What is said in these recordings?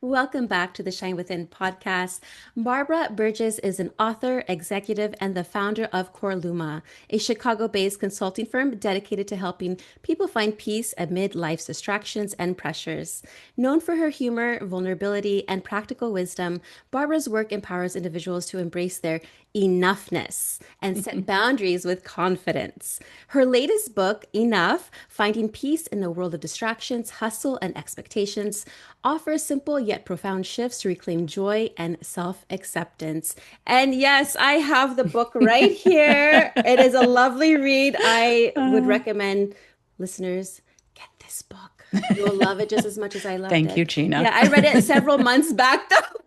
Welcome back to the Shine Within podcast. Barbara Burgess is an author, executive, and the founder of Corluma, a Chicago based consulting firm dedicated to helping people find peace amid life's distractions and pressures. Known for her humor, vulnerability, and practical wisdom, Barbara's work empowers individuals to embrace their enoughness and set boundaries with confidence. Her latest book, Enough Finding Peace in a World of Distractions, Hustle, and Expectations, offers simple yet profound shifts to reclaim joy and self acceptance. And yes, I have the book right here. It is a lovely read. I would Uh, recommend listeners get this book. You'll love it just as much as I loved Thank you, it. Gina. Yeah, I read it several months back though.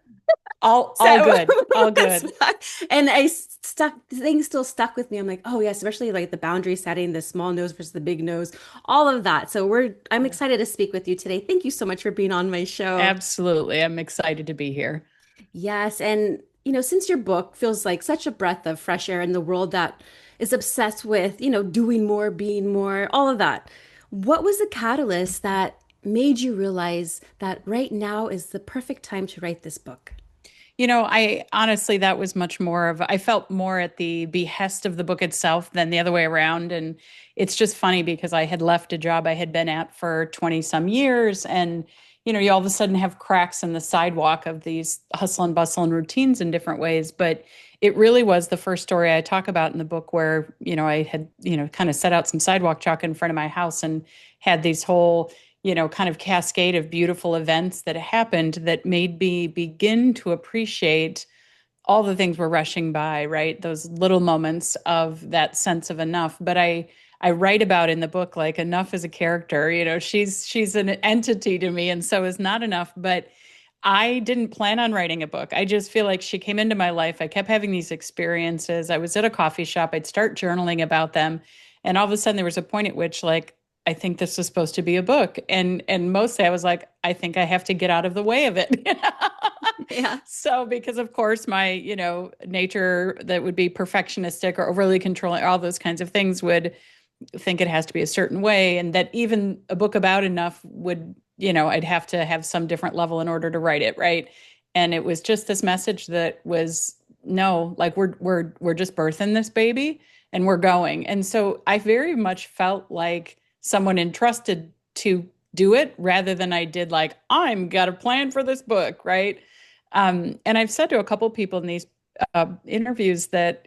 All Several good. All months good. back. And things still stuck with me. I'm like, oh yeah, especially like the boundary setting, the small nose versus the big nose, all of that. So I'm excited to speak with you today. Thank you so much for being on my show. Absolutely. I'm excited to be here. Yes, and since your book feels like such a breath of fresh air in the world that is obsessed with, doing more, being more, all of that, what was the catalyst that made you realize that right now is the perfect time to write this book? I honestly, that was much more of, I felt more at the behest of the book itself than the other way around. And it's just funny because I had left a job I had been at for 20 some years. And, you all of a sudden have cracks in the sidewalk of these hustle and bustle and routines in different ways. But it really was the first story I talk about in the book where, I had, kind of set out some sidewalk chalk in front of my house and had these whole kind of cascade of beautiful events that happened that made me begin to appreciate all the things we're rushing by, right? Those little moments of that sense of enough. But I write about in the book like enough as a character, she's an entity to me and so is not enough, but I didn't plan on writing a book. I just feel like she came into my life. I kept having these experiences. I was at a coffee shop. I'd start journaling about them. And all of a sudden there was a point at which like I think this was supposed to be a book. And mostly I was like, I think I have to get out of the way of it. Yeah. So because of course my, nature that would be perfectionistic or overly controlling, all those kinds of things would think it has to be a certain way and that even a book about enough would I'd have to have some different level in order to write it, right? And it was just this message that was no, like we're just birthing this baby and we're going. And so I very much felt like someone entrusted to do it rather than I did like I'm got a plan for this book, right? And I've said to a couple people in these interviews that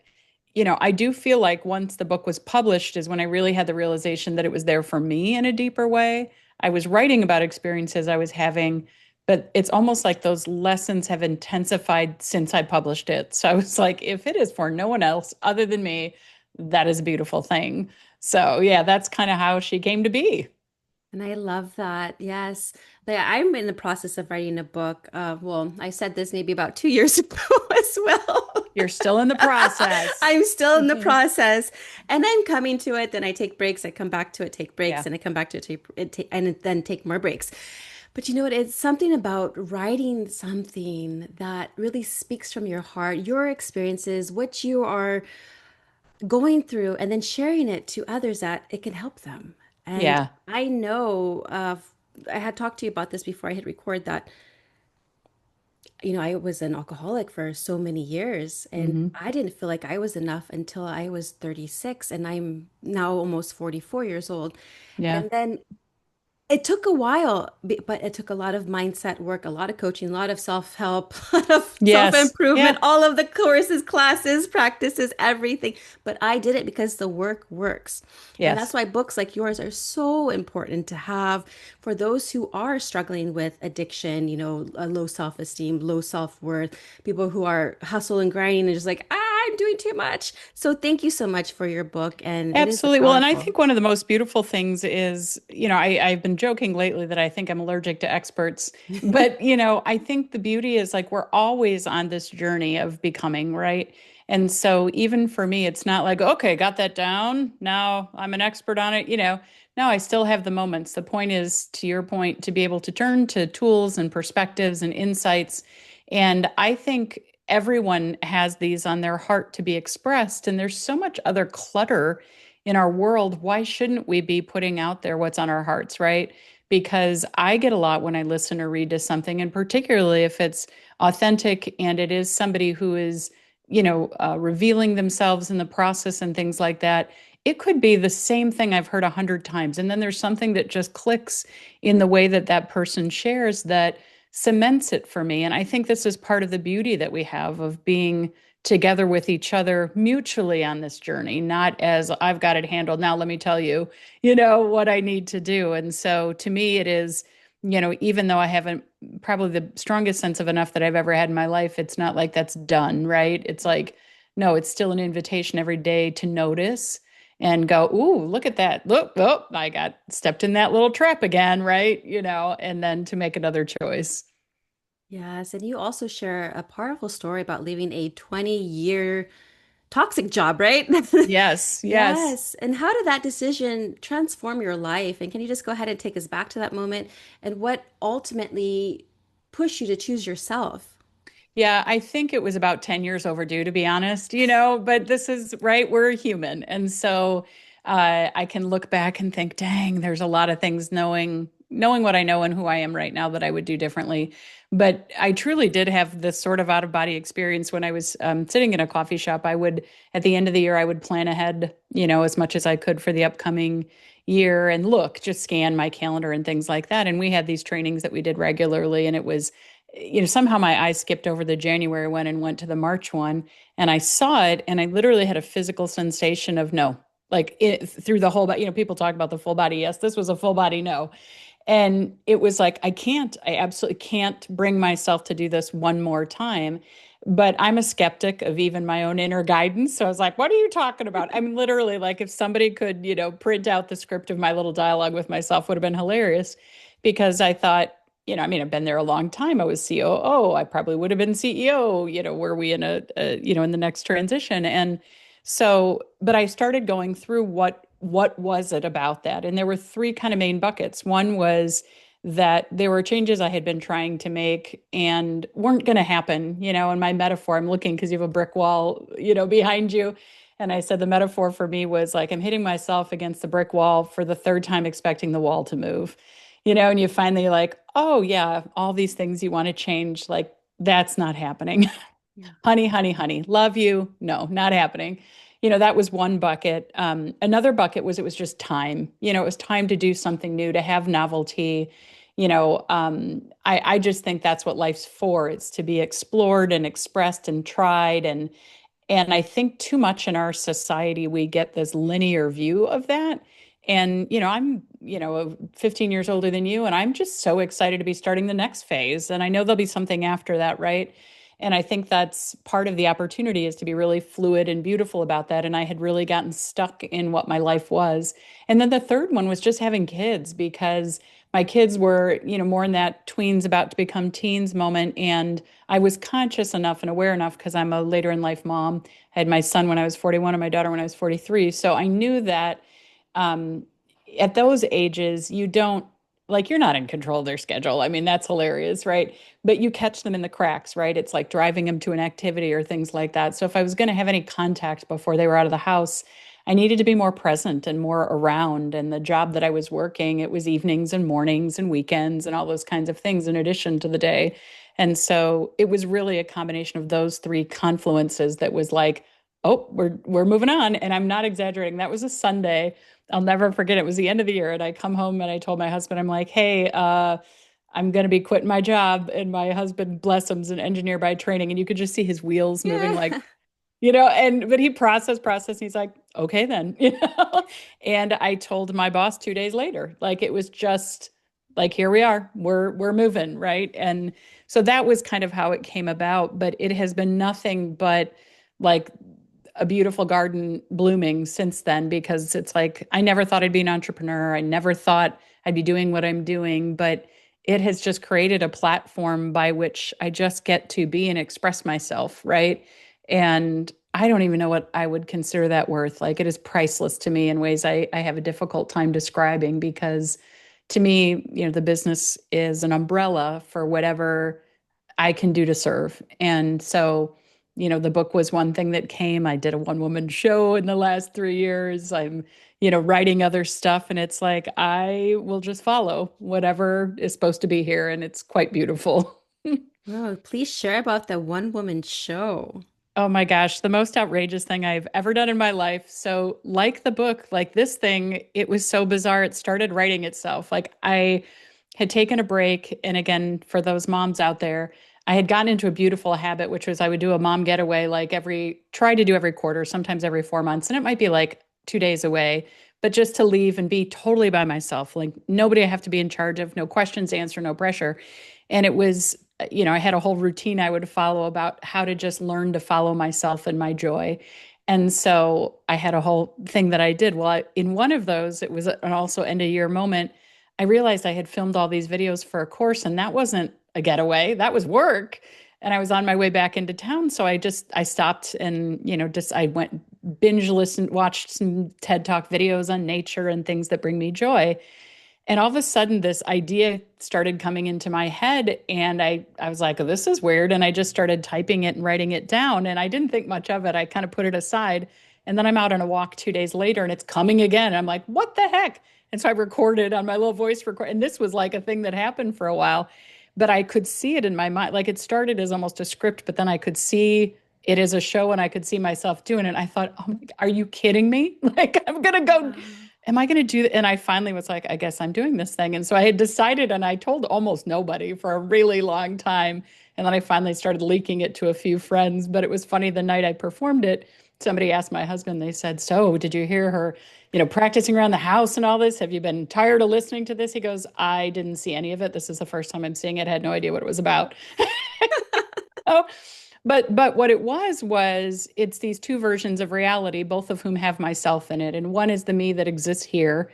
I do feel like once the book was published is when I really had the realization that it was there for me in a deeper way. I was writing about experiences I was having, but it's almost like those lessons have intensified since I published it. So I was like, if it is for no one else other than me, that is a beautiful thing. So yeah, that's kind of how she came to be. And I love that. Yes. I'm in the process of writing a book. Well, I said this maybe about 2 years ago as well. You're still in the process. I'm still in the process and I'm coming to it. Then I take breaks. I come back to it, take breaks, Yeah. and I come back to and then take more breaks. But you know what? It's something about writing something that really speaks from your heart, your experiences, what you are going through, and then sharing it to others that it can help them. And Yeah. I know I had talked to you about this before I hit record that, I was an alcoholic for so many years and Hmm. I didn't feel like I was enough until I was 36 and I'm now almost 44 years old. Yeah. And then it took a while, but it took a lot of mindset work, a lot of coaching, a lot of self-help, a lot of Yes. self-improvement, Yeah. all of the courses, classes, practices, everything. But I did it because the work works. And that's Yes. why books like yours are so important to have for those who are struggling with addiction, a low self-esteem, low self-worth, people who are hustle and grinding and just like, I'm doing too much. So thank you so much for your book. And it is Absolutely. Well, and I powerful. think one of the most beautiful things is, I've been joking lately that I think I'm allergic to experts, but, I think the beauty is like we're always on this journey of becoming, right? And so even for me, it's not like, okay, got that down. Now I'm an expert on it. No, I still have the moments. The point is, to your point, to be able to turn to tools and perspectives and insights. And I think everyone has these on their heart to be expressed. And there's so much other clutter in our world. Why shouldn't we be putting out there what's on our hearts, right? because I get a lot when I listen or read to something, and particularly if it's authentic and it is somebody who is, revealing themselves in the process and things like that. It could be the same thing I've heard 100 times. And then there's something that just clicks in the way that that person shares that cements it for me. And I think this is part of the beauty that we have of being together with each other mutually on this journey, not as I've got it handled. Now, let me tell you, what I need to do. And so to me, it is, even though I haven't probably the strongest sense of enough that I've ever had in my life, it's not like that's done, right? It's like, no, it's still an invitation every day to notice and go, ooh, look at that. Look, oh, I got stepped in that little trap again, right? And then to make another choice. Yes, and you also share a powerful story about leaving a 20-year toxic job, right? Yes, yes. Yes. And how did that decision transform your life? And can you just go ahead and take us back to that moment and what ultimately pushed you to choose yourself? Yeah, I think it was about 10 years overdue, to be honest, but this is right. We're human. And so I can look back and think, dang, there's a lot of things knowing what I know and who I am right now that I would do differently. But I truly did have this sort of out of body experience when I was sitting in a coffee shop. At the end of the year, I would plan ahead, as much as I could for the upcoming year and just scan my calendar and things like that. And we had these trainings that we did regularly. And it was somehow my eyes skipped over the January one and went to the March one. And I saw it and I literally had a physical sensation of no, like through the whole body. People talk about the full body. Yes, this was a full body no. And it was like, I absolutely can't bring myself to do this one more time. But I'm a skeptic of even my own inner guidance. So I was like, what are you talking about? I mean, literally, like if somebody could, print out the script of my little dialogue with myself would have been hilarious because I thought, I mean, I've been there a long time. I was COO. I probably would have been CEO, were we in in the next transition. And so, but I started going through what was it about that? And there were three kind of main buckets. One was that there were changes I had been trying to make and weren't going to happen, in my metaphor, I'm looking because you have a brick wall, behind you. And I said the metaphor for me was like I'm hitting myself against the brick wall for the third time expecting the wall to move. And you finally like, oh yeah, all these things you want to change, like that's not happening. Yeah. Honey, honey, honey, love you. No, not happening. That was one bucket. Another bucket was it was just time. It was time to do something new, to have novelty. I just think that's what life's for. It's to be explored and expressed and tried. And I think too much in our society, we get this linear view of that. And, I'm, 15 years older than you, and I'm just so excited to be starting the next phase. And I know there'll be something after that, right? And I think that's part of the opportunity is to be really fluid and beautiful about that. And I had really gotten stuck in what my life was. And then the third one was just having kids because my kids were, more in that tweens about to become teens moment. And I was conscious enough and aware enough because I'm a later in life mom. I had my son when I was 41 and my daughter when I was 43. So I knew that um, at those ages, you don't like you're not in control of their schedule. I mean, that's hilarious, right? But you catch them in the cracks, right? It's like driving them to an activity or things like that. So if I was going to have any contact before they were out of the house, I needed to be more present and more around. And the job that I was working, it was evenings and mornings and weekends and all those kinds of things in addition to the day. And so it was really a combination of those three confluences that was like, oh, we're moving on. And I'm not exaggerating. That was a Sunday. I'll never forget. It was the end of the year, and I come home and I told my husband, I'm like, hey, I'm going to be quitting my job. And my husband, bless him, is an engineer by training, and you could just see his wheels moving, like, Yeah. but he processed. He's like, okay, then, And I told my boss 2 days later, like it was just like, here we are, we're moving, right? And so that was kind of how it came about. But it has been nothing but like a beautiful garden blooming since then because it's like I never thought I'd be an entrepreneur. I never thought I'd be doing what I'm doing, but it has just created a platform by which I just get to be and express myself, right? And I don't even know what I would consider that worth. Like it is priceless to me in ways I have a difficult time describing because to me, the business is an umbrella for whatever I can do to serve. And so The book was one thing that came. I did a one woman show in the last 3 years. I'm, writing other stuff. And it's like, I will just follow whatever is supposed to be here. And it's quite beautiful. Oh, please share about the one woman show. Oh my gosh, the most outrageous thing I've ever done in my life. So, like the book, like this thing, it was so bizarre. It started writing itself. Like, I had taken a break. And again, for those moms out there, I had gotten into a beautiful habit, which was I would do a mom getaway like try to do every quarter, sometimes every 4 months. And it might be like 2 days away, but just to leave and be totally by myself. Like, nobody I have to be in charge of, no questions answered, no pressure. And it was, I had a whole routine I would follow about how to just learn to follow myself and my joy. And so I had a whole thing that I did. Well, in one of those, it was an also end of year moment. I realized I had filmed all these videos for a course, and that wasn't a getaway, that was work. And I was on my way back into town. So I stopped and, I went binge listened, watched some TED Talk videos on nature and things that bring me joy. And all of a sudden, this idea started coming into my head. And I was like, oh, this is weird. And I just started typing it and writing it down. And I didn't think much of it. I kind of put it aside. And then I'm out on a walk 2 days later and it's coming again. I'm like, what the heck? And so I recorded on my little voice record. And this was like a thing that happened for a while. But I could see it in my mind. Like, it started as almost a script, but then I could see it as a show and I could see myself doing it. And I thought, oh my God, are you kidding me? Like, I'm going to go, Wow. am I going to do that? And I finally was like, I guess I'm doing this thing. And so I had decided, and I told almost nobody for a really long time. And then I finally started leaking it to a few friends. But it was funny, the night I performed it, somebody asked my husband, they said, so did you hear her, practicing around the house and all this? Have you been tired of listening to this? He goes, I didn't see any of it. This is the first time I'm seeing it. I had no idea what it was about. Oh, but what it was it's these two versions of reality, both of whom have myself in it. And one is the me that exists here,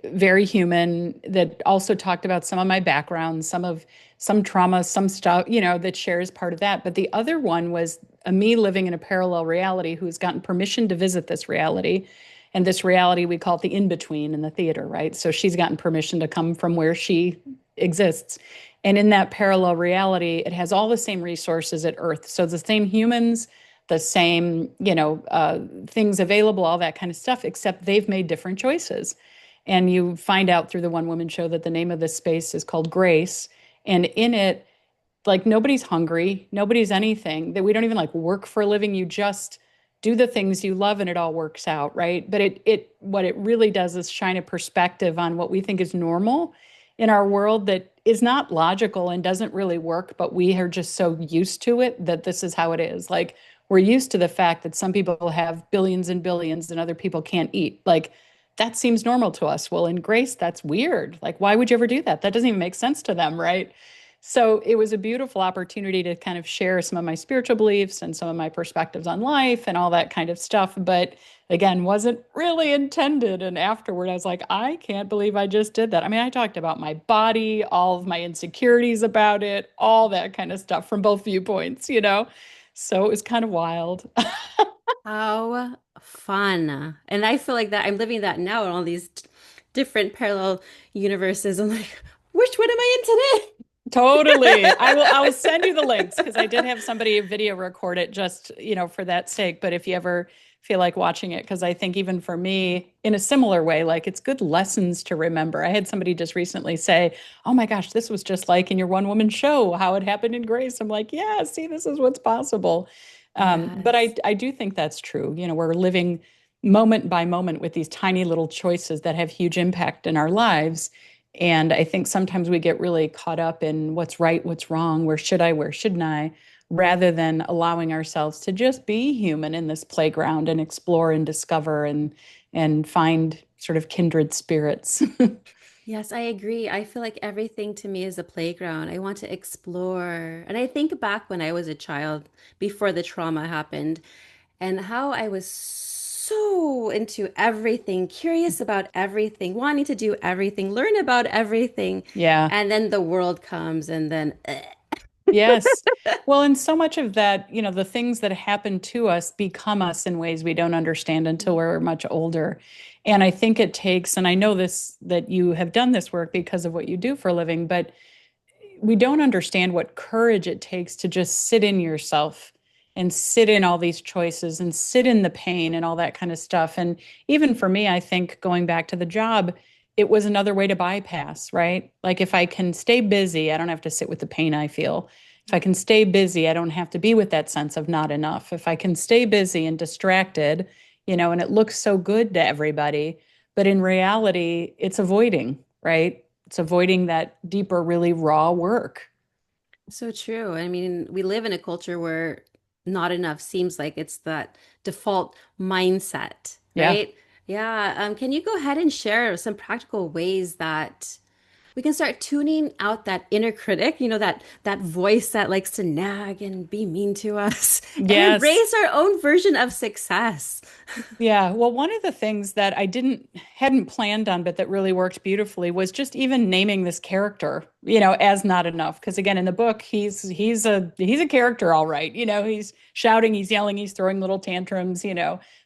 very human, that also talked about some of my background, some trauma, some stuff, that shares part of that. But the other one was a me living in a parallel reality who's gotten permission to visit this reality. And this reality, we call it the in-between in the theater, right? So she's gotten permission to come from where she exists. And in that parallel reality, it has all the same resources at Earth. So the same humans, the same, things available, all that kind of stuff, except they've made different choices. And you find out through the one woman show that the name of this space is called Grace. And in it, like, nobody's hungry, nobody's anything, that we don't even like work for a living. You just do the things you love and it all works out, right? But what it really does is shine a perspective on what we think is normal in our world that is not logical and doesn't really work, but we are just so used to it that this is how it is. Like, we're used to the fact that some people have billions and billions and other people can't eat. Like, that seems normal to us. Well, in Grace, that's weird. Like, why would you ever do that? That doesn't even make sense to them, right? So it was a beautiful opportunity to kind of share some of my spiritual beliefs and some of my perspectives on life and all that kind of stuff. But again, wasn't really intended. And afterward, I was like, I can't believe I just did that. I mean, I talked about my body, all of my insecurities about it, all that kind of stuff from both viewpoints. So it was kind of wild. How fun. And I feel like that I'm living that now in all these different parallel universes. I'm like, which one am I in today? Totally. I will send you the links because I did have somebody video record it just, for that sake. But if you ever feel like watching it, because I think even for me, in a similar way, like, it's good lessons to remember. I had somebody just recently say, oh my gosh, this was just like in your one woman show, how it happened in Grace. I'm like, yeah, see, this is what's possible. But Yes. I do think that's true. We're living moment by moment with these tiny little choices that have huge impact in our lives. And I think sometimes we get really caught up in what's right, what's wrong, where should I, where shouldn't I, rather than allowing ourselves to just be human in this playground and explore and discover and find sort of kindred spirits. Yes, I agree. I feel like everything to me is a playground. I want to explore. And I think back when I was a child, before the trauma happened, and how I was so into everything, curious about everything, wanting to do everything, learn about everything. Yeah. And then the world comes, and then, Yes. Well, and so much of that, the things that happen to us become us in ways we don't understand until we're much older. And I think it takes, and I know this, that you have done this work because of what you do for a living, but we don't understand what courage it takes to just sit in yourself and sit in all these choices and sit in the pain and all that kind of stuff. And even for me, I think going back to the job, it was another way to bypass, right? Like if I can stay busy, I don't have to sit with the pain I feel. If I can stay busy, I don't have to be with that sense of not enough. If I can stay busy and distracted, and it looks so good to everybody, but in reality, it's avoiding, right? It's avoiding that deeper, really raw work. So true. I mean, we live in a culture where not enough seems like it's that default mindset, Yeah. right? Yeah. Can you go ahead and share some practical ways that we can start tuning out that inner critic, that voice that likes to nag and be mean to us, and Yes. embrace our own version of success? Yeah, well, one of the things that I didn't hadn't planned on, but that really worked beautifully was just even naming this character, as not enough. Because again, in the book, he's a character, all right. He's shouting, he's yelling, he's throwing little tantrums.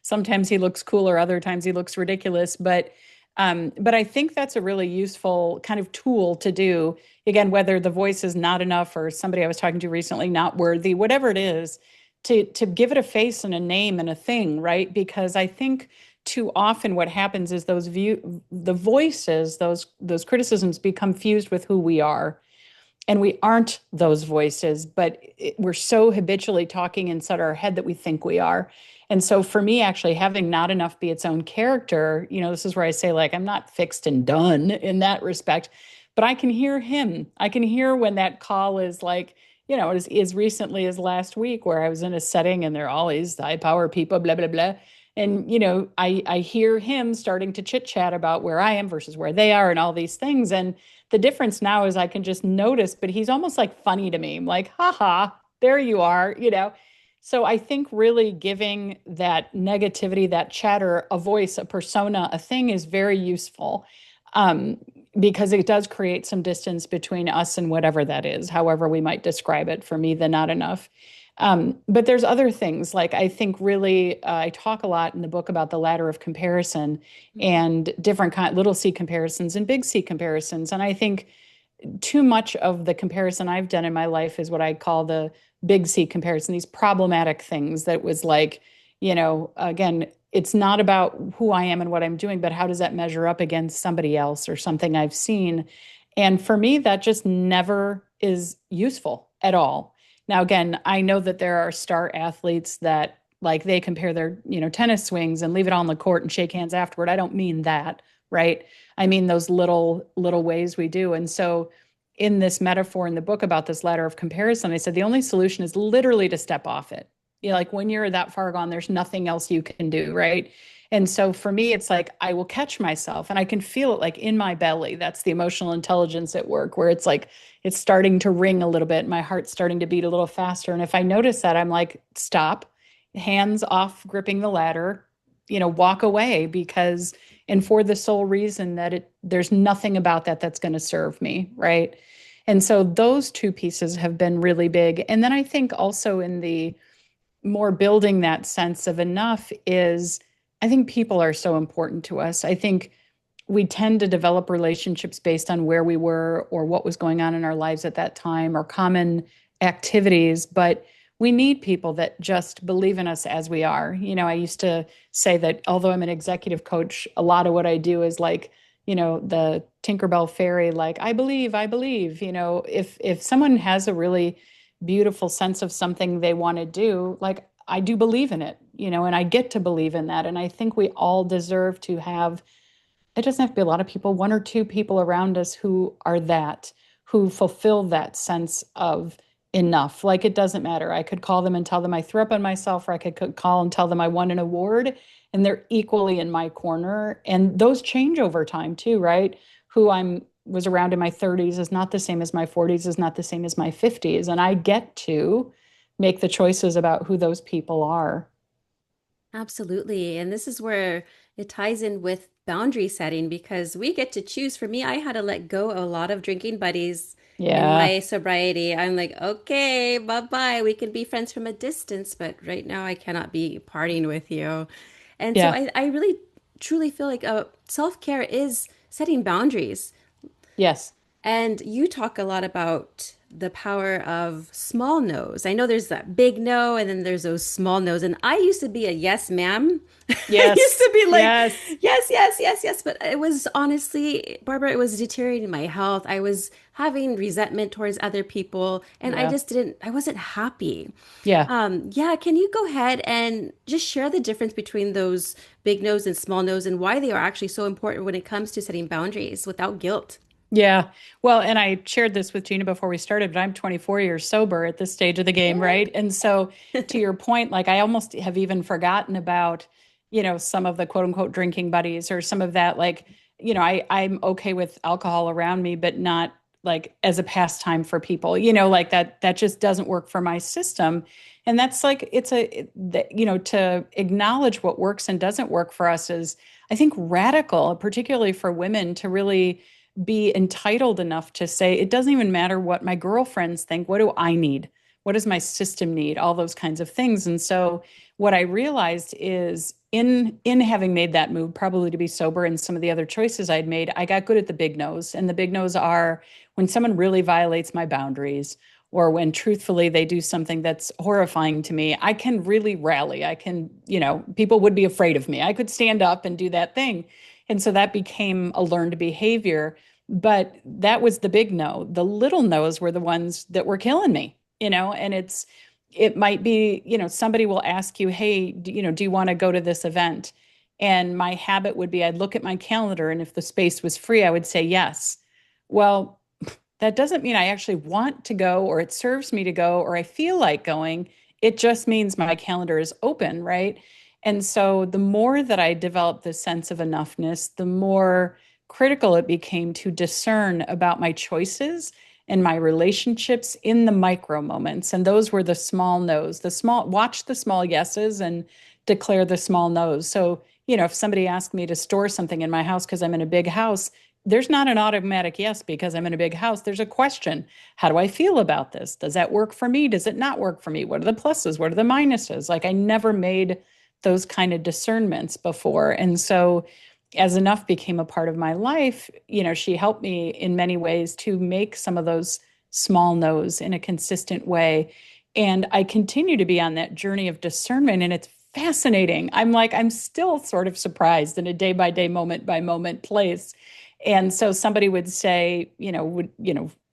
Sometimes he looks cooler, other times he looks ridiculous. But I think that's a really useful kind of tool to do. Again, whether the voice is not enough or somebody I was talking to recently not worthy, whatever it is to give it a face and a name and a thing, right? Because I think too often what happens is the voices, those criticisms become fused with who we are. And we aren't those voices, but we're so habitually talking inside our head that we think we are. And so for me, actually having not enough be its own character, this is where I say, like, I'm not fixed and done in that respect, but I can hear him. I can hear when that call is like, as recently as last week where I was in a setting and there are all these high power people, blah, blah, blah. And, I hear him starting to chit chat about where I am versus where they are and all these things. And the difference now is I can just notice, but he's almost like funny to me. I'm like, haha, there you are. So I think really giving that negativity, that chatter, a voice, a persona, a thing is very useful. Um, because it does create some distance between us and whatever that is, however we might describe it. For me, the not enough. But there's other things like I think really I talk a lot in the book about the ladder of comparison and different little c comparisons and big C comparisons. And I think too much of the comparison I've done in my life is what I call the big C comparison, these problematic things that was like, again, it's not about who I am and what I'm doing, but how does that measure up against somebody else or something I've seen? And for me, that just never is useful at all. Now, again, I know that there are star athletes that like they compare their, tennis swings and leave it on the court and shake hands afterward. I don't mean that, right? I mean those little ways we do. And so in this metaphor in the book about this ladder of comparison, I said the only solution is literally to step off it. Like when you're that far gone, there's nothing else you can do, right? And so for me, it's like I will catch myself and I can feel it like in my belly. That's the emotional intelligence at work, where it's like it's starting to ring a little bit. My heart's starting to beat a little faster. And if I notice that, I'm like, stop, hands off gripping the ladder, walk away because, and for the sole reason that there's nothing about that that's going to serve me, right? And so those two pieces have been really big. And then I think also in the more building that sense of enough is I think people are so important to us. I think we tend to develop relationships based on where we were or what was going on in our lives at that time or common activities, but we need people that just believe in us as we are. I used to say that although I'm an executive coach, a lot of what I do is like, the Tinkerbell fairy, like, I believe, if someone has a really beautiful sense of something they want to do, like I do believe in it, and I get to believe in that. And I think we all deserve to have, it doesn't have to be a lot of people, one or two people around us who are that, who fulfill that sense of enough. Like it doesn't matter. I could call them and tell them I threw up on myself, or I could call and tell them I won an award, and they're equally in my corner. And those change over time too, right? Who I'm was around in my 30s is not the same as my 40s, is not the same as my 50s. And I get to make the choices about who those people are. Absolutely. And this is where it ties in with boundary setting because we get to choose. For me, I had to let go of a lot of drinking buddies in Yeah. my sobriety. I'm like, okay, bye-bye. We can be friends from a distance, but right now I cannot be partying with you. And so Yeah. I really truly feel like self-care is setting boundaries. Yes. And you talk a lot about the power of small no's. I know there's that big no, and then there's those small no's. And I used to be a yes, ma'am. I used Yes. to be like, Yes. yes, yes, yes, yes. But it was honestly, Barbara, it was deteriorating my health. I was having resentment towards other people, and I Yeah. just didn't, I wasn't happy. Yeah. Yeah, can you go ahead and just share the difference between those big no's and small no's and why they are actually so important when it comes to setting boundaries without guilt? Yeah. Well, and I shared this with Gina before we started, but I'm 24 years sober at this stage of the game, What? right? And so to your point, like I almost have even forgotten about, some of the quote unquote drinking buddies or some of that, like, I'm okay with alcohol around me, but not like as a pastime for people, like that just doesn't work for my system. And that's like to acknowledge what works and doesn't work for us is, I think, radical, particularly for women to really be entitled enough to say, it doesn't even matter what my girlfriends think. What do I need? What does my system need? All those kinds of things. And so what I realized is in having made that move, probably to be sober and some of the other choices I'd made, I got good at the big no's. And the big no's are when someone really violates my boundaries or when truthfully they do something that's horrifying to me, I can really rally. I can, people would be afraid of me. I could stand up and do that thing. And so that became a learned behavior. But that was the big no. The little no's were the ones that were killing me, and it might be, somebody will ask you, hey, do you want to go to this event? And my habit would be I'd look at my calendar, and if the space was free, I would say yes. Well, that doesn't mean I actually want to go or it serves me to go or I feel like going. It just means my calendar is open, right? And so the more that I developed this sense of enoughness, the more critical it became to discern about my choices and my relationships in the micro moments. And those were the small no's, watch the small yeses and declare the small no's. So, if somebody asked me to store something in my house because I'm in a big house, there's not an automatic yes because I'm in a big house. There's a question. How do I feel about this? Does that work for me? Does it not work for me? What are the pluses? What are the minuses? Like I never made those kind of discernments before. And so as enough became a part of my life, she helped me in many ways to make some of those small no's in a consistent way. And I continue to be on that journey of discernment and it's fascinating. I'm still sort of surprised in a day by day, moment by moment place. And so somebody would say,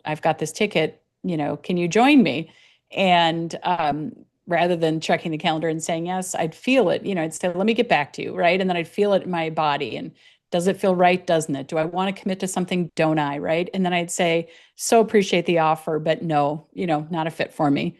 I've got this ticket, can you join me? And rather than checking the calendar and saying yes, I'd feel it, I'd say, let me get back to you, right? And then I'd feel it in my body. And does it feel right? Doesn't it? Do I want to commit to something? Don't I? Right. And then I'd say, so appreciate the offer, but no, not a fit for me.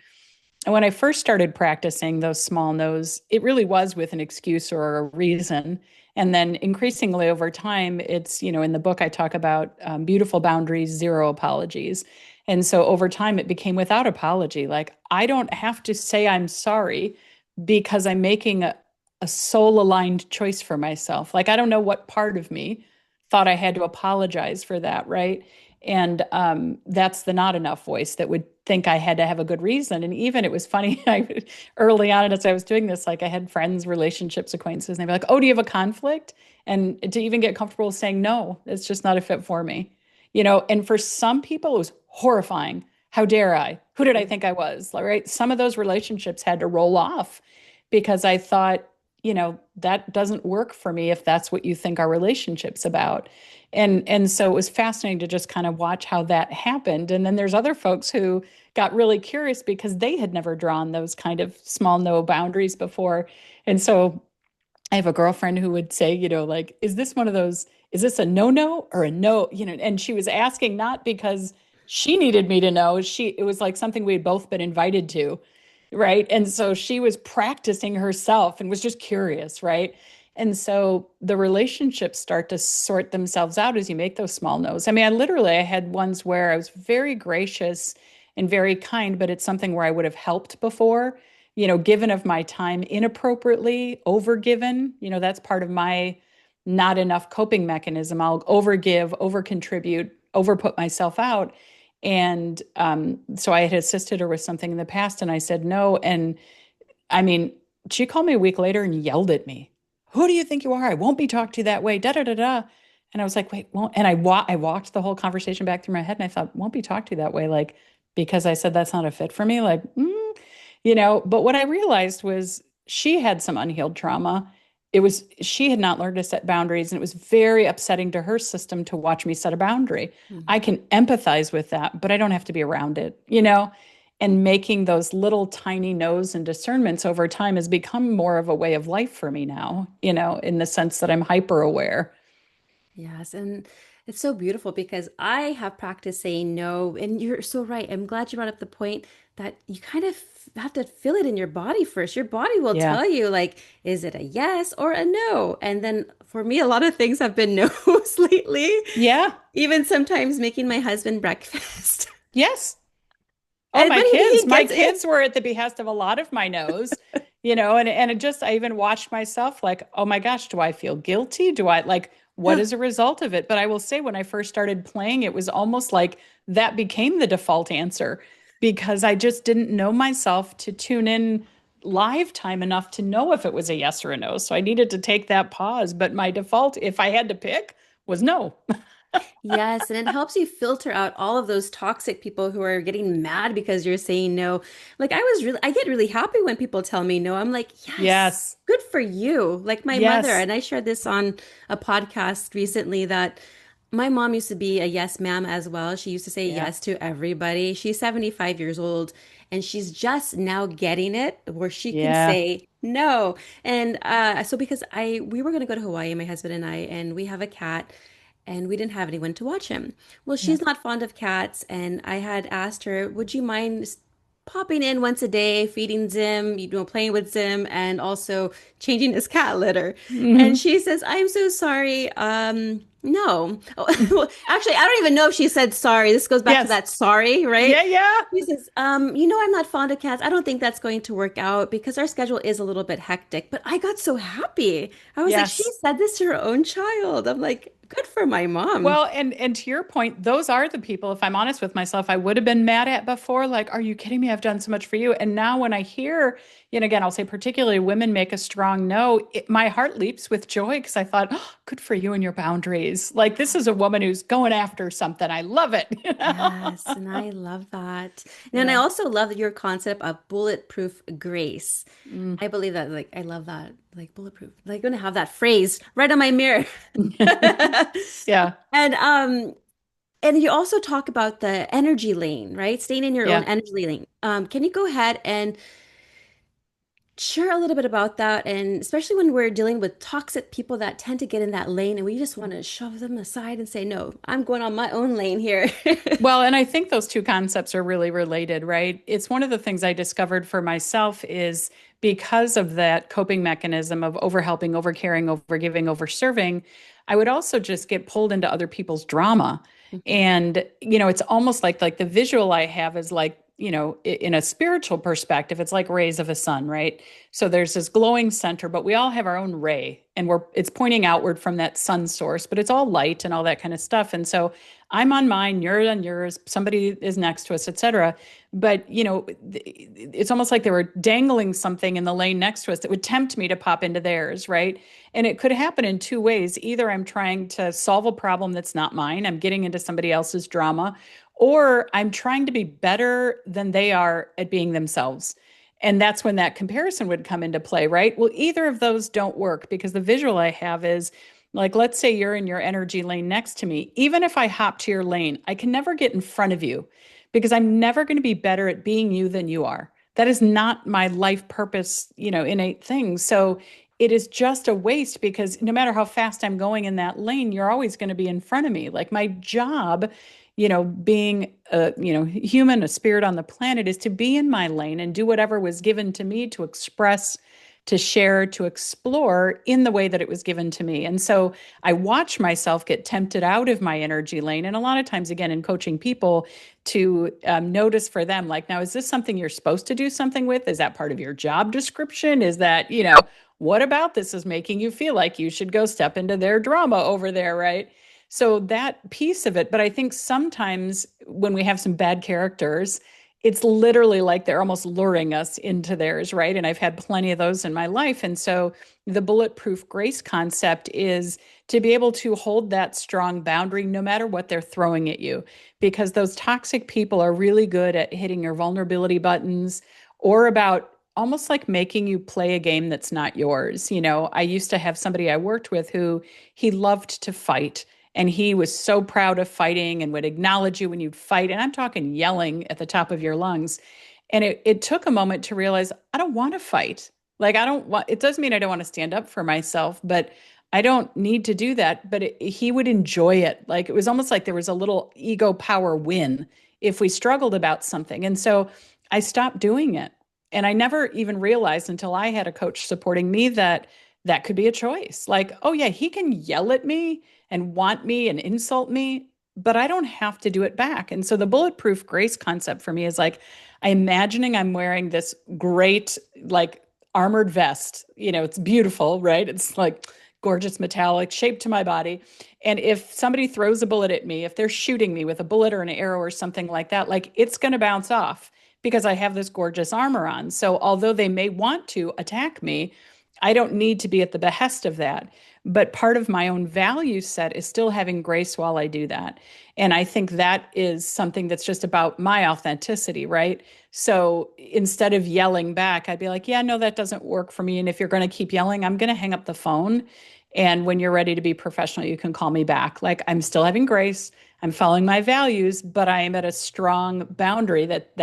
And when I first started practicing those small no's, it really was with an excuse or a reason. And then increasingly over time, it's, in the book, I talk about beautiful boundaries, zero apologies. And so over time, it became without apology. Like, I don't have to say I'm sorry because I'm making a soul aligned choice for myself. Like, I don't know what part of me thought I had to apologize for that, right? And that's the not enough voice that would think I had to have a good reason. And even it was funny, early on as I was doing this, like I had friends, relationships, acquaintances, and they'd be like, oh, do you have a conflict? And to even get comfortable saying, no, it's just not a fit for me. And for some people, it was horrifying. How dare I? Who did I think I was? Right? Some of those relationships had to roll off because I thought, that doesn't work for me if that's what you think our relationship's about. And so it was fascinating to just kind of watch how that happened. And then there's other folks who got really curious because they had never drawn those kind of small no boundaries before. And so I have a girlfriend who would say, like, is this one of those, is this a no or a no? And she was asking not because she needed me to know. It was like something we had both been invited to, right? And so she was practicing herself and was just curious, right? And so the relationships start to sort themselves out as you make those small no's. I mean, I had ones where I was very gracious and very kind, but it's something where I would have helped before, given of my time inappropriately, overgiven. That's part of my not enough coping mechanism. I'll overgive, over contribute, over put myself out. And so I had assisted her with something in the past and I said no. And I mean, she called me a week later and yelled at me. Who do you think you are? I won't be talked to that way. Da da da da. And I was like, wait, won't, and I walked the whole conversation back through my head and I thought, won't be talked to that way. Like, because I said that's not a fit for me. Like, but what I realized was she had some unhealed trauma. She had not learned to set boundaries, and it was very upsetting to her system to watch me set a boundary. I Mhm. can empathize with that, but I don't have to be around it. And making those little tiny no's and discernments over time has become more of a way of life for me now, in the sense that I'm hyper aware. Yes, and it's so beautiful because I have practiced saying no, and you're so right. I'm glad you brought up the point that you kind of have to feel it in your body first. Your body will Yeah. tell you, like, is it a yes or a no? And then for me, a lot of things have been no's lately, Yeah. even sometimes making my husband breakfast. Yes. Oh, And my but kids. he My gets it. kids were at the behest of a lot of my no's, and it just, I even watched myself like, oh my gosh, do I feel guilty? Do I like, what is a result of it? But I will say, when I first started playing, it was almost like that became the default answer because I just didn't know myself to tune in live time enough to know if it was a yes or a no. So I needed to take that pause. But my default, if I had to pick, was no. Yes, and it helps you filter out all of those toxic people who are getting mad because you're saying no. Like I get really happy when people tell me no. I'm like, yes, Yes. good for you. Like my mother, Yes. and I shared this on a podcast recently that my mom used to be a yes ma'am as well. She used to say Yeah. yes to everybody. She's 75 years old and she's just now getting it where she can Yeah. say no. And so because I we were going to go to Hawaii, my husband and I, and we have a cat and we didn't have anyone to watch him. Well, Yeah. she's not fond of cats, and I had asked her, "Would you mind popping in once a day, feeding Zim, playing with Zim, and also changing his cat litter?" And Mhm. she says, "I'm so sorry. No. Well, actually, I don't even know if she said sorry. This goes back to Yes. that sorry, right?" Yeah, yeah. She says, I'm not fond of cats. I don't think that's going to work out because our schedule is a little bit hectic. But I got so happy. I was like, she Yes. said this to her own child. I'm like, good for my mom. Well, and to your point, those are the people, if I'm honest with myself, I would have been mad at before. Like, are you kidding me? I've done so much for you. And now when I hear, again, I'll say particularly women make a strong no, my heart leaps with joy because I thought, oh, good for you and your boundaries. Like, this is a woman who's going after something. I love it. Yes, and I love that. And I Yeah. also love your concept of bulletproof grace. Mm. I believe that, like, I love that, like bulletproof. Like, I'm gonna have that phrase right on my mirror. Yeah. And and you also talk about the energy lane, right? Staying in your own Yeah. energy lane. Can you go ahead and share a little bit about that? And especially when we're dealing with toxic people that tend to get in that lane and we just want to shove them aside and say, no, I'm going on my own lane here. Well, and I think those two concepts are really related, right? It's one of the things I discovered for myself is because of that coping mechanism of overhelping, overcaring, overgiving, overserving, I would also just get pulled into other people's drama. Mhm. And it's almost like the visual I have is like, in a spiritual perspective, it's like rays of a sun, right? So there's this glowing center, but we all have our own ray and it's pointing outward from that sun source, but it's all light and all that kind of stuff. And so I'm on mine, you're on yours, somebody is next to us, etc. But it's almost like they were dangling something in the lane next to us that would tempt me to pop into theirs, right? And it could happen in two ways. Either I'm trying to solve a problem that's not mine, I'm getting into somebody else's drama, or I'm trying to be better than they are at being themselves. And that's when that comparison would come into play, right? Well, either of those don't work because the visual I have is like, let's say you're in your energy lane next to me. Even if I hop to your lane, I can never get in front of you because I'm never going to be better at being you than you are. That is not my life purpose, innate thing. So it is just a waste because no matter how fast I'm going in that lane, you're always going to be in front of me. Like my job, being a, human, a spirit on the planet is to be in my lane and do whatever was given to me to express, to share, to explore in the way that it was given to me. And so I watch myself get tempted out of my energy lane. And a lot of times, again, in coaching people, to notice for them, like, now, is this something you're supposed to do something with? Is that part of your job description? Is that, what about this is making you feel like you should go step into their drama over there, right? So that piece of it. But I think sometimes when we have some bad characters, it's literally like they're almost luring us into theirs, right? And I've had plenty of those in my life. And so the bulletproof grace concept is to be able to hold that strong boundary no matter what they're throwing at you, because those toxic people are really good at hitting your vulnerability buttons or about almost like making you play a game that's not yours. I used to have somebody I worked with who he loved to fight. And he was so proud of fighting and would acknowledge you when you'd fight. And I'm talking yelling at the top of your lungs. And it took a moment to realize I don't want to fight. Like, I don't want, it doesn't mean I don't want to stand up for myself, but I don't need to do that. But he would enjoy it. Like, it was almost like there was a little ego power win if we struggled about something. And so I stopped doing it. And I never even realized until I had a coach supporting me that that could be a choice. Like, oh, yeah, he can yell at me and want me and insult me, but I don't have to do it back. And so the bulletproof grace concept for me is like, I'm imagining I'm wearing this great, like, armored vest. It's beautiful, right? It's like gorgeous metallic shaped to my body. And if somebody throws a bullet at me, if they're shooting me with a bullet or an arrow or something like that, like, it's going to bounce off because I have this gorgeous armor on. So although they may want to attack me, I don't need to be at the behest of that. But part of my own value set is still having grace while I do that. And I think that is something that's just about my authenticity, right? So instead of yelling back, I'd be like, yeah, no, that doesn't work for me. And if you're going to keep yelling, I'm going to hang up the phone. And when you're ready to be professional, you can call me back. Like, I'm still having grace. I'm following my values, but I am at a strong boundary that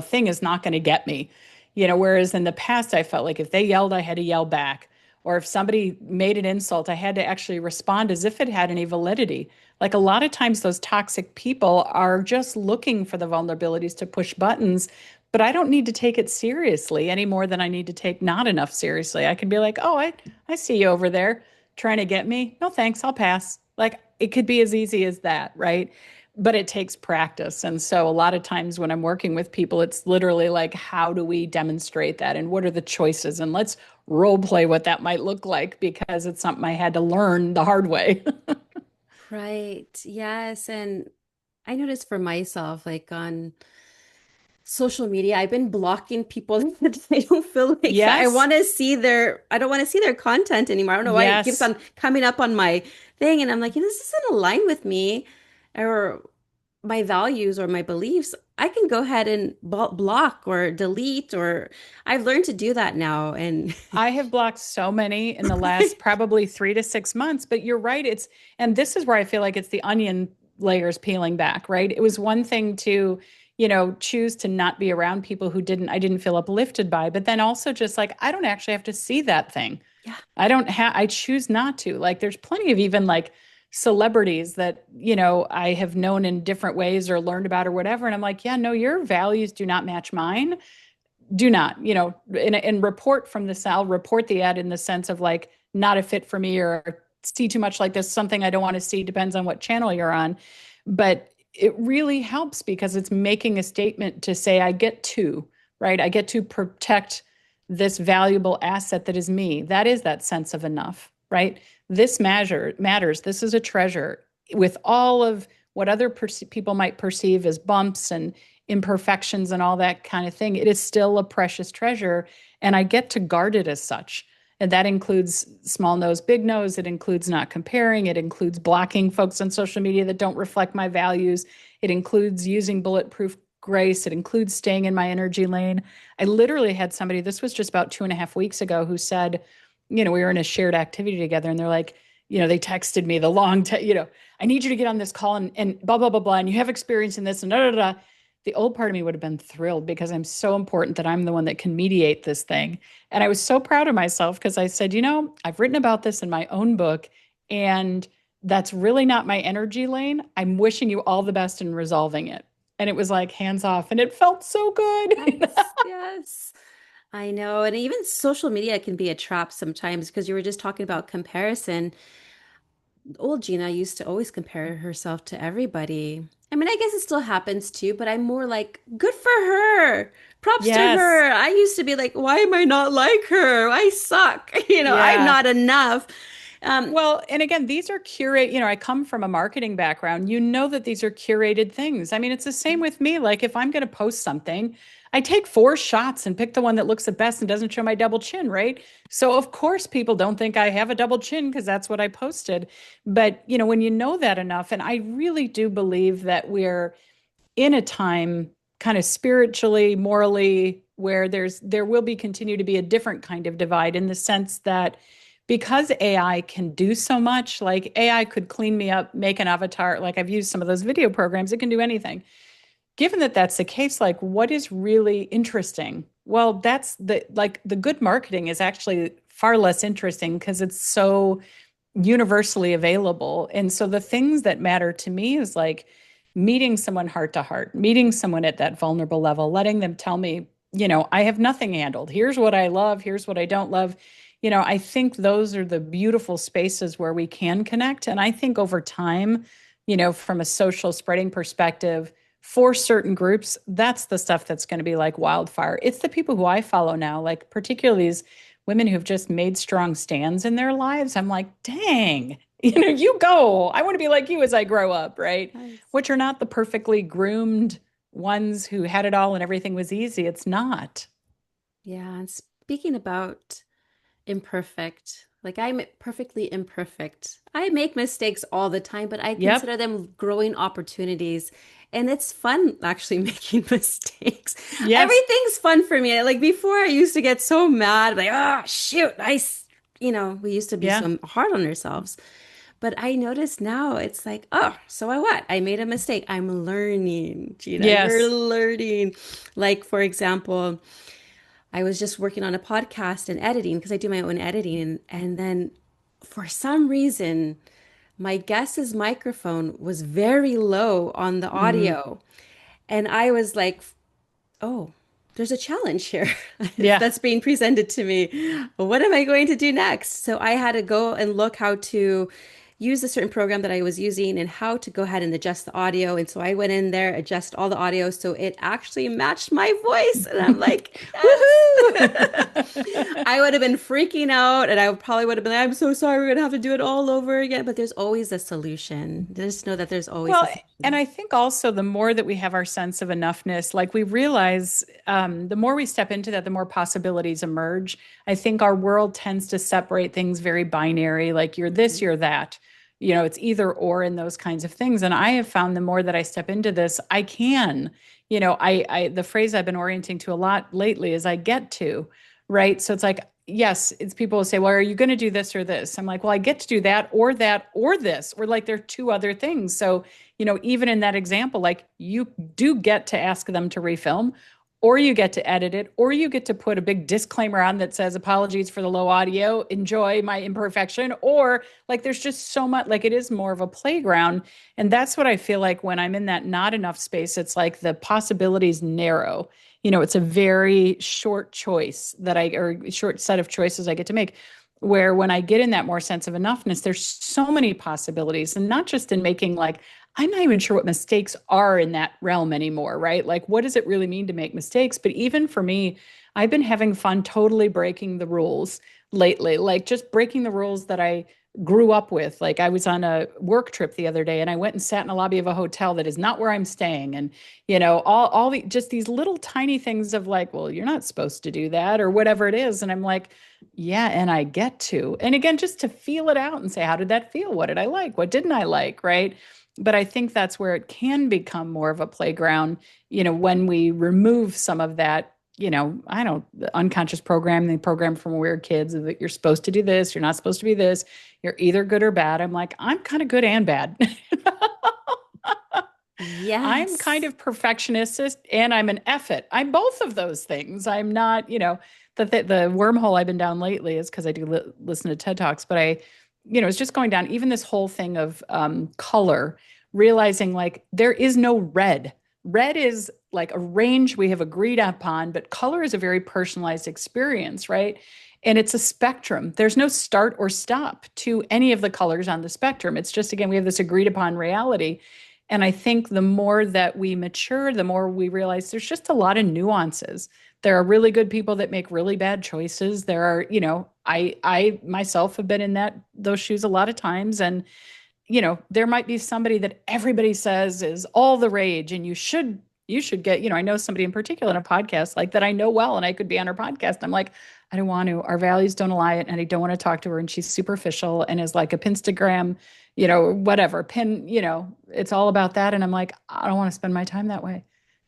thing is not going to get me. Whereas in the past, I felt like if they yelled, I had to yell back. Or if somebody made an insult, I had to actually respond as if it had any validity. Like, a lot of times, those toxic people are just looking for the vulnerabilities to push buttons, but I don't need to take it seriously any more than I need to take not enough seriously. I can be like, oh, I see you over there trying to get me. No, thanks, I'll pass. Like, it could be as easy as that, right? But it takes practice. And so a lot of times when I'm working with people, it's literally like, how do we demonstrate that? And what are the choices? And let's role play what that might look like, because it's something I had to learn the hard way. Right. Yes. And I noticed for myself, like on social media, I've been blocking people that I don't feel like Yes. I don't want to see their content anymore. I don't know why it keeps Yes. on coming up on my thing. And I'm like, this doesn't align with me or my values or my beliefs. I can go ahead and block or delete, or I've learned to do that now. And I have blocked so many in the last probably 3 to 6 months, but you're right. And this is where I feel like it's the onion layers peeling back, right? It was one thing to, choose to not be around people I didn't feel uplifted by, but then also just like, I don't actually have to see that thing. yeah, I choose not to. Like, there's plenty of even like celebrities that, I have known in different ways or learned about or whatever. And I'm like, yeah, no, your values do not match mine. Do not, and report from the cell, report the ad in the sense of like, not a fit for me, or see too much like this, something I don't want to see, depends on what channel you're on. But it really helps because it's making a statement to say, I get to, right? I get to protect this valuable asset that is me. That is that sense of enough, right? This matters. This is a treasure with all of what other people might perceive as bumps and imperfections and all that kind of thing. It is still a precious treasure, and I get to guard it as such. And that includes small nose, big nose. It includes not comparing. It includes blocking folks on social media that don't reflect my values. It includes using bulletproof grace. It includes staying in my energy lane. I literally had somebody, this was just about 2.5 weeks ago, who said, we were in a shared activity together, and they're like, they texted me the I need you to get on this call and blah, blah, blah, blah. And you have experience in this and da, da, da. The old part of me would have been thrilled because I'm so important that I'm the one that can mediate this thing. And I was so proud of myself because I said, I've written about this in my own book, and that's really not my energy lane. I'm wishing you all the best in resolving it. And it was like hands off, and it felt so good. yes, yes. I know. And even social media can be a trap sometimes because you were just talking about comparison. Old Gina used to always compare herself to everybody. I mean, I guess it still happens too, but I'm more like, good for her. Props to Yes. her. I used to be like, why am I not like her? I suck. I'm Yeah. not enough. Um, Well, and again, these are curate, I come from a marketing background. You know that these are curated things. I mean, it's the same with me. Like if I'm going to post something, I take four shots and pick the one that looks the best and doesn't show my double chin, right? So of course people don't think I have a double chin because that's what I posted. But, when you know that enough, and I really do believe that we're in a time kind of spiritually, morally, where there will be continue to be a different kind of divide in the sense that because AI can do so much, like AI could clean me up, make an avatar, like I've used some of those video programs, it can do anything. Given that that's the case, like what is really interesting? Well, that's the good marketing is actually far less interesting because it's so universally available. And so the things that matter to me is like meeting someone heart to heart, meeting someone at that vulnerable level, letting them tell me, I have nothing handled. Here's what I love. Here's what I don't love. I think those are the beautiful spaces where we can connect. And I think over time, from a social spreading perspective, for certain groups, that's the stuff that's going to be like wildfire. It's the people who I follow now, like particularly these women who've just made strong stands in their lives. I'm like, dang, you go. I want to be like you as I grow up, right? Nice. Which are not the perfectly groomed ones who had it all and everything was easy. It's not. Yeah. And speaking about imperfect, like I'm perfectly imperfect. I make mistakes all the time, but I Yep. consider them growing opportunities. And it's fun actually making mistakes. Yes. Everything's fun for me. Like before, I used to get so mad, like, oh, shoot, we used to be Yeah. so hard on ourselves. But I notice now it's like, oh, so what? I made a mistake. I'm learning, Gina. You're Yes. learning. Like, for example, I was just working on a podcast and editing because I do my own editing. And then for some reason, my guest's microphone was very low on the Mm, audio. And I was like, oh, there's a challenge here yeah. that's being presented to me. What am I going to do next? So I had to go and look how to use a certain program that I was using and how to go ahead and adjust the audio. And so I went in there, adjust all the audio so it actually matched my voice. And I'm like, yes. Woohoo. I would have been freaking out and I probably would have been like, I'm so sorry, we're going to have to do it all over again. But there's always a solution. Just know that there's always a Well, and solution. I think also the more that we have our sense of enoughness, like we realize, the more we step into that, the more possibilities emerge. I think our world tends to separate things very binary, like you're this, Mhm. you're that. It's either or in those kinds of things. And I have found the more that I step into this, I can. The phrase I've been orienting to a lot lately is I get to, right? So it's like, yes, it's people will say, well, are you going to do this or this? I'm like, well, I get to do that or this, or like there are two other things. So even in that example, like you do get to ask them to refilm, or you get to edit it, or you get to put a big disclaimer on that says apologies for the low audio, enjoy my imperfection, or like there's just so much, like it is more of a playground. And that's what I feel like when I'm in that not enough space, it's like the possibilities narrow. It's a very short choice or short set of choices I get to make where when I get in that more sense of enoughness, there's so many possibilities and not just in making like, I'm not even sure what mistakes are in that realm anymore, right? Like, what does it really mean to make mistakes? But even for me, I've been having fun totally breaking the rules lately, like just breaking the rules that I grew up with. Like, I was on a work trip the other day and I went and sat in a lobby of a hotel that is not where I'm staying. And, all just these little tiny things of like, well, you're not supposed to do that or whatever it is. And I'm like, yeah, and I get to. And again, just to feel it out and say, how did that feel? What did I like? What didn't I like? Right. But I think that's where it can become more of a playground, when we remove some of that, I don't, the unconscious program, the program from when we were kids that you're supposed to do this, you're not supposed to be this, you're either good or bad. I'm like, I'm kind of good and bad. I'm kind Yes. of perfectionist and I'm an effort. I'm both of those things. I'm not, the wormhole I've been down lately is because I do listen to TED Talks, but it's just going down even this whole thing of color, realizing like there is no red. Red is like a range we have agreed upon, but color is a very personalized experience, right? And it's a spectrum. There's no start or stop to any of the colors on the spectrum. It's just, again, we have this agreed upon reality. And I think the more that we mature, the more we realize there's just a lot of nuances. There are really good people that make really bad choices. There are, I myself have been in those shoes a lot of times. And there might be somebody that everybody says is all the rage and you should get, I know somebody in particular in a podcast like that I know well, and I could be on her podcast. I'm like, I don't want to. Our values don't align, and I don't want to talk to her. And she's superficial and is like a Pinstagram, whatever pin, it's all about that. And I'm like, I don't want to spend my time that way.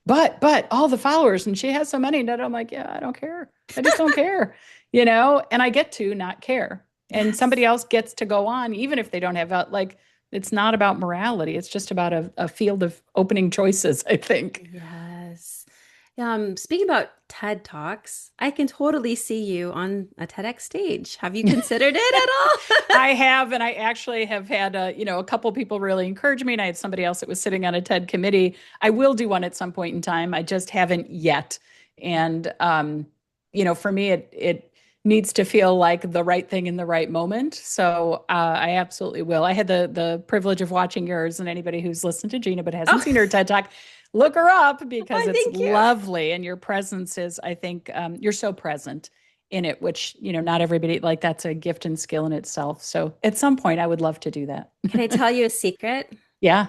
But all the followers, and she has so many that I'm like, yeah, I don't care. I just don't care, and I get to not care. And Yes. somebody else gets to go on, even if they don't have like, it's not about morality. It's just about a field of opening choices, I think. Yes. Speaking about TED Talks, I can totally see you on a TEDx stage. Have you considered it at all? I have, and I actually have had a couple people really encourage me, and I had somebody else that was sitting on a TED committee. I will do one at some point in time. I just haven't yet. And for me, it needs to feel like the right thing in the right moment. So I absolutely will. I had the privilege of watching yours, and anybody who's listened to Gina but hasn't Oh, seen her TED Talk, look her up because I it's thank you. lovely, and your presence is, I think, you're so present in it, which, not everybody, like, that's a gift and skill in itself. So at some point I would love to do that. Can I tell you a secret? Yeah.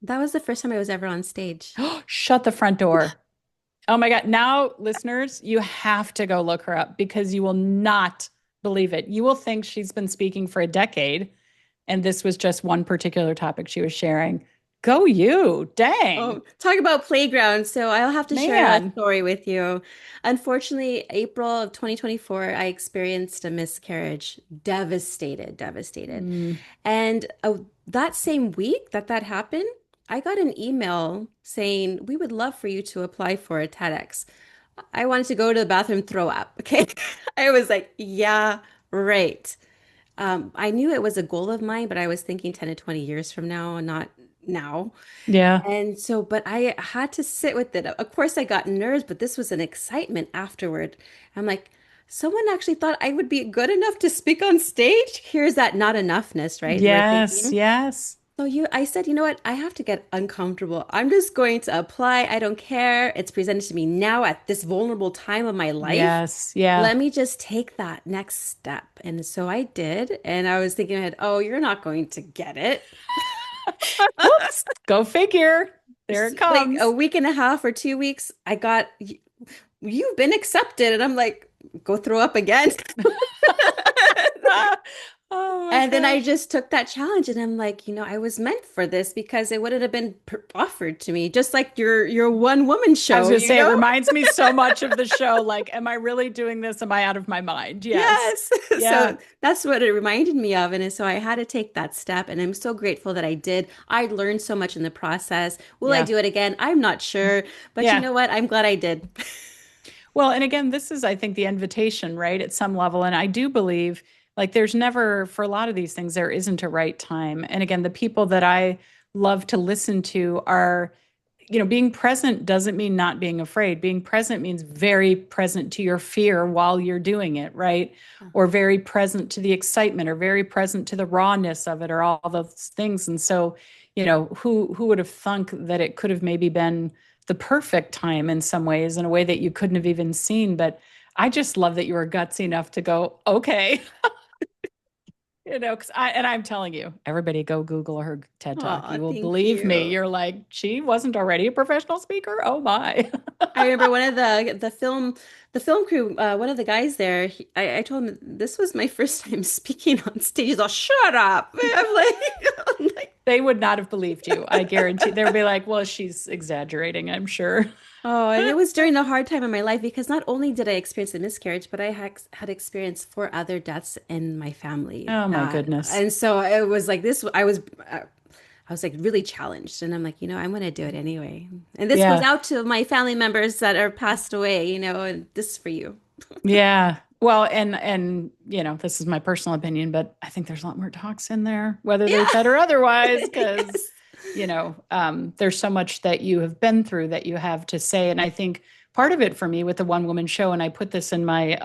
That was the first time I was ever on stage. Shut the front door. Oh my God. Now, listeners, you have to go look her up because you will not believe it. You will think she's been speaking for a decade, and this was just one particular topic she was sharing. Go you. Dang. Oh, talk about playground. So I'll have to share a Man. story with you. Unfortunately, April of 2024, I experienced a miscarriage. Devastated, devastated. Mm, And that same week that happened, I got an email saying, we would love for you to apply for a TEDx. I wanted to go to the bathroom, throw up. Okay. I was like, yeah, right. I knew it was a goal of mine, but I was thinking 10 to 20 years from now and not now. yeah. And so, but I had to sit with it. Of course, I got nerves, but this was an excitement afterward. I'm like, someone actually thought I would be good enough to speak on stage. Here's that not enoughness, right? We're Yes. thinking. Yes. I said, you know what? I have to get uncomfortable. I'm just going to apply. I don't care. It's presented to me now at this vulnerable time of my life. Yes. Yeah. Let me just take that next step. And so I did. And I was thinking ahead, oh, you're not going to get it. Whoops. Go figure. There it Like a comes. week and a half or 2 weeks, I got, you've been accepted. And I'm like, go throw up again. Oh my And then I gosh. just took that challenge and I'm like, I was meant for this because it wouldn't have been offered to me, just like your one woman I was show, going to say, it reminds me so much of the show. Like, am I really doing this? Am I out of my mind? Yes. Yes. Yeah. So that's what it reminded me of. And so I had to take that step. And I'm so grateful that I did. I learned so much in the process. Will I Yeah. do it again? I'm not sure. But you Yeah. know what? I'm glad I did. Well, and again, this is, I think, the invitation, right? At some level. And I do believe, like, there's never, for a lot of these things, there isn't a right time. And again, the people that I love to listen to are, being present doesn't mean not being afraid. Being present means very present to your fear while you're doing it, right? Or very present to the excitement, or very present to the rawness of it, or all those things. And so, who would have thunk that it could have maybe been the perfect time in some ways, in a way that you couldn't have even seen. But I just love that you were gutsy enough to go, okay, because I'm telling you, everybody go Google her TED Talk. Oh, You will thank believe me. you. You're like, she wasn't already a professional speaker. Oh my. I remember one of the film crew, one of the guys there, I told him this was my first time speaking on stage. He's all, shut up. I'm like, They would not have believed you. I guarantee. They would be like, well, she's exaggerating, I'm sure. oh, and it was during the hard time in my life because not only did I experience a miscarriage, but I had experienced four other deaths in my family. Oh my goodness. And so it was like this. I was like really challenged, and I'm like, I'm going to do it anyway. And this goes Yeah. out to my family members that are passed away, and this is for you. Yeah. Well, and this is my personal opinion, but I think there's a lot more talks in there, whether they're Yeah. TED or otherwise, because Yes. there's so much that you have been through that you have to say. And I think part of it for me with the one woman show, and I put this in my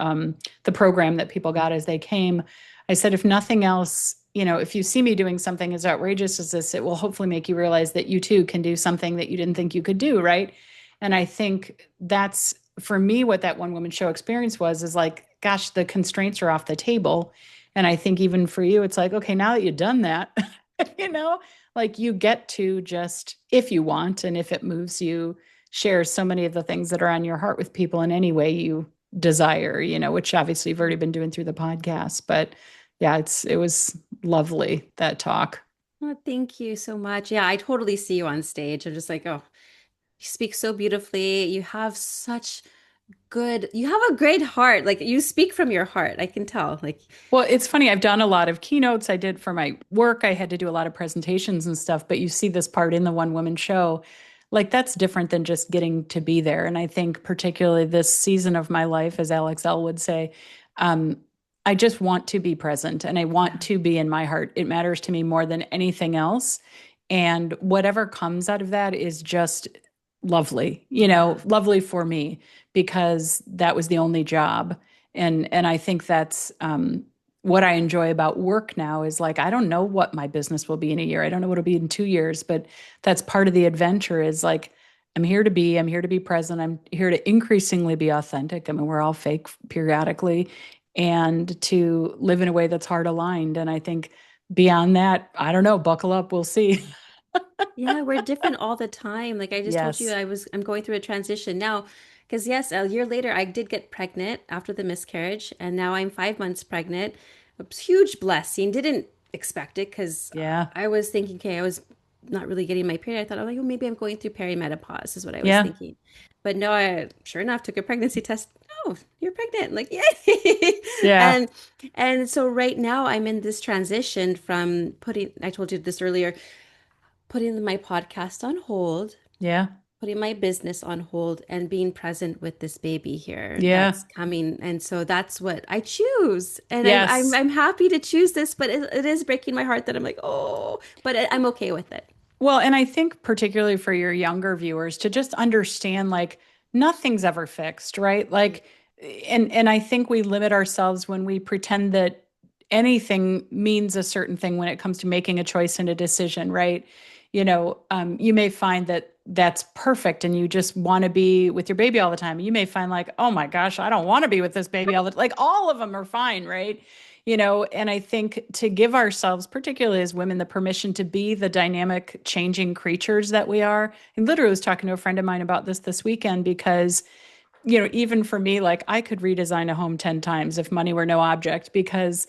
the program that people got as they came, I said, if nothing else, if you see me doing something as outrageous as this, it will hopefully make you realize that you too can do something that you didn't think you could do, right? And I think that's for me what that one woman show experience was is like, gosh, the constraints are off the table. And I think even for you, it's like, okay, now that you've done that, you know, like you get to just, if you want, and if it moves you, share so many of the things that are on your heart with people in any way you desire, which obviously you've already been doing through the podcast. But yeah, it was lovely, that talk. Oh, thank you so much. Yeah, I totally see you on stage. I'm just like, oh, you speak so beautifully. You have a great heart. Like you speak from your heart. I can tell. Like, Well, it's funny. I've done a lot of keynotes. I did for my work. I had to do a lot of presentations and stuff, but you see this part in the one woman show. Like that's different than just getting to be there. And I think particularly this season of my life, as Alex L would say, um, I just want to be present and I want yeah, to be in my heart. It matters to me more than anything else. And whatever comes out of that is just lovely, yeah, lovely for me because that was the only job. And I think that's what I enjoy about work now is like, I don't know what my business will be in a year. I don't know what it'll be in 2 years, but that's part of the adventure is like, I'm here to be present. I'm here to increasingly be authentic. I mean, we're all fake periodically and to live in a way that's heart aligned. And I think beyond that, I don't know, buckle up. We'll see. yeah. We're different all the time. Like I just told you, Yes. I'm going through a transition now. Because yes, a year later, I did get pregnant after the miscarriage, and now I'm 5 months pregnant. A huge blessing. Didn't expect it because Yeah. I was thinking, okay, I was not really getting my period. I thought, oh, like, oh, maybe I'm going through perimenopause, is what I was Yeah. thinking. But no, I sure enough took a pregnancy test. Oh, you're pregnant. I'm like, yay! Yeah. And so right now I'm in this transition from I told you this earlier, putting my podcast on hold, Yeah. putting my business on hold, and being present with this baby here Yeah. that's coming. And so that's what I choose. And Yes. I'm happy to choose this, but it is breaking my heart that I'm like, oh, but I'm okay with it. Well, and I think particularly for your younger viewers to just understand like nothing's ever fixed, right? Like and I think we limit ourselves when we pretend that anything means a certain thing when it comes to making a choice and a decision, right? You may find that that's perfect and you just want to be with your baby all the time. You may find like, oh my gosh, I don't want to be with this baby all the time. Like all of them are fine, right? And I think to give ourselves, particularly as women, the permission to be the dynamic, changing creatures that we are. And literally was talking to a friend of mine about this weekend because, even for me, like I could redesign a home 10 times if money were no object because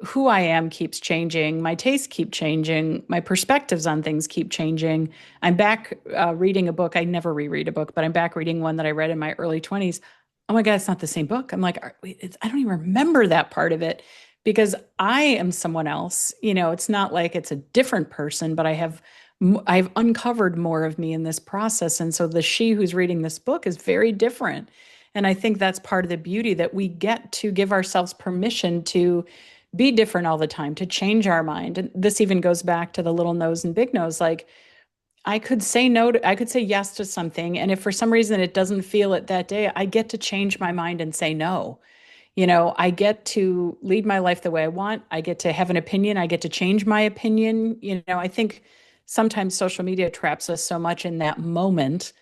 who I am keeps changing. My tastes keep changing. My perspectives on things keep changing. I'm back reading a book. I never reread a book, but I'm back reading one that I read in my early 20s. Oh my God, it's not the same book. I'm like, I don't even remember that part of it because I am someone else. It's not like it's a different person, but I've uncovered more of me in this process. And so the she who's reading this book is very different. And I think that's part of the beauty that we get to give ourselves permission to be different all the time, to change our mind. And this even goes back to the little nose and big nose. Like I could say no to, I could say yes to something. And if for some reason it doesn't feel it that day, I get to change my mind and say no. I get to lead my life the way I want. I get to have an opinion. I get to change my opinion. I think sometimes social media traps us so much in that moment.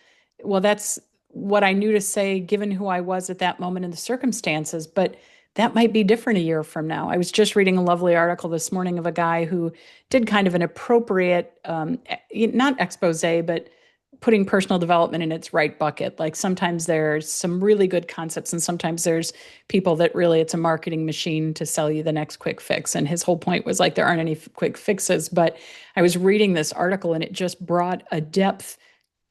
Well, that's what I knew to say given who I was at that moment in the circumstances, but that might be different a year from now. I was just reading a lovely article this morning of a guy who did kind of an appropriate, not expose, but putting personal development in its right bucket. Like sometimes there's some really good concepts, and sometimes there's people that really it's a marketing machine to sell you the next quick fix. And his whole point was like there aren't any quick fixes. But I was reading this article and it just brought a depth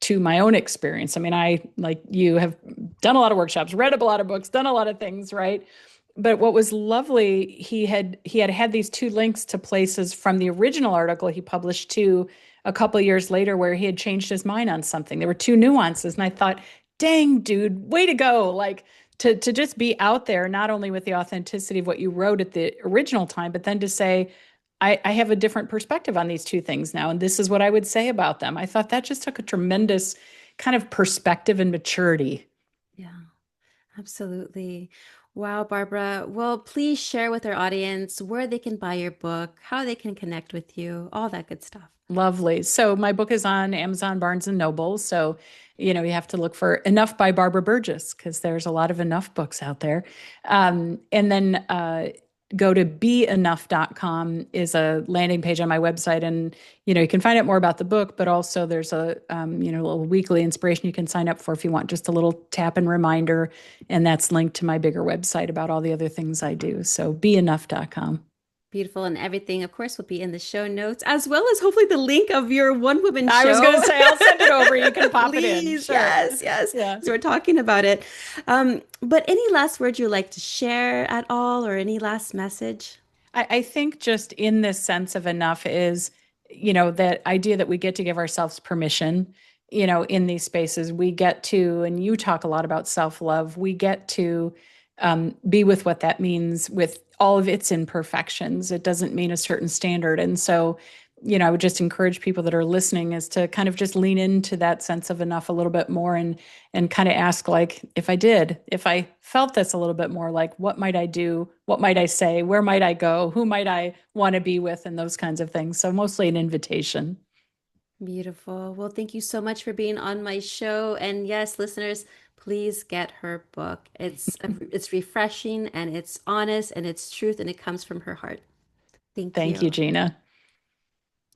to my own experience. I mean, I, like you, have done a lot of workshops, read a lot of books, done a lot of things, right? But what was lovely, he had these two links to places from the original article he published to a couple of years later where he had changed his mind on something. There were two nuances, and I thought, dang, dude, way to go! Like to just be out there, not only with the authenticity of what you wrote at the original time, but then to say, I have a different perspective on these two things now, and this is what I would say about them. I thought that just took a tremendous kind of perspective and maturity. Yeah, absolutely. Wow, Barbara. Well, please share with our audience where they can buy your book, how they can connect with you, all that good stuff. Lovely. So my book is on Amazon, Barnes and Noble. So, you have to look for Enough by Barbara Burgess because there's a lot of enough books out there. And then go to beenough.com is a landing page on my website. And, you can find out more about the book, but also there's a little weekly inspiration you can sign up for if you want just a little tap and reminder. And that's linked to my bigger website about all the other things I do. So beenough.com. Beautiful. And everything, of course, will be in the show notes, as well as hopefully the link of your one woman I was going show. to say, I'll send it over. You can pop it in. Please. Sure. Yes, yes. Yeah. So we're talking about it. But any last words you'd like to share at all, or any last message? I think just in this sense of enough is, that idea that we get to give ourselves permission, in these spaces. We get to, and you talk a lot about self love, we get to be with what that means with all of its imperfections. It doesn't mean a certain standard. And so, I would just encourage people that are listening is to kind of just lean into that sense of enough a little bit more and kind of ask, like, if I felt this a little bit more, like, what might I do? What might I say? Where might I go? Who might I want to be with? And those kinds of things. So mostly an invitation. Beautiful. Well, thank you so much for being on my show. And yes, listeners, please get her book. It's refreshing and it's honest and it's truth and it comes from her heart. Thank Thank you, you. Gina.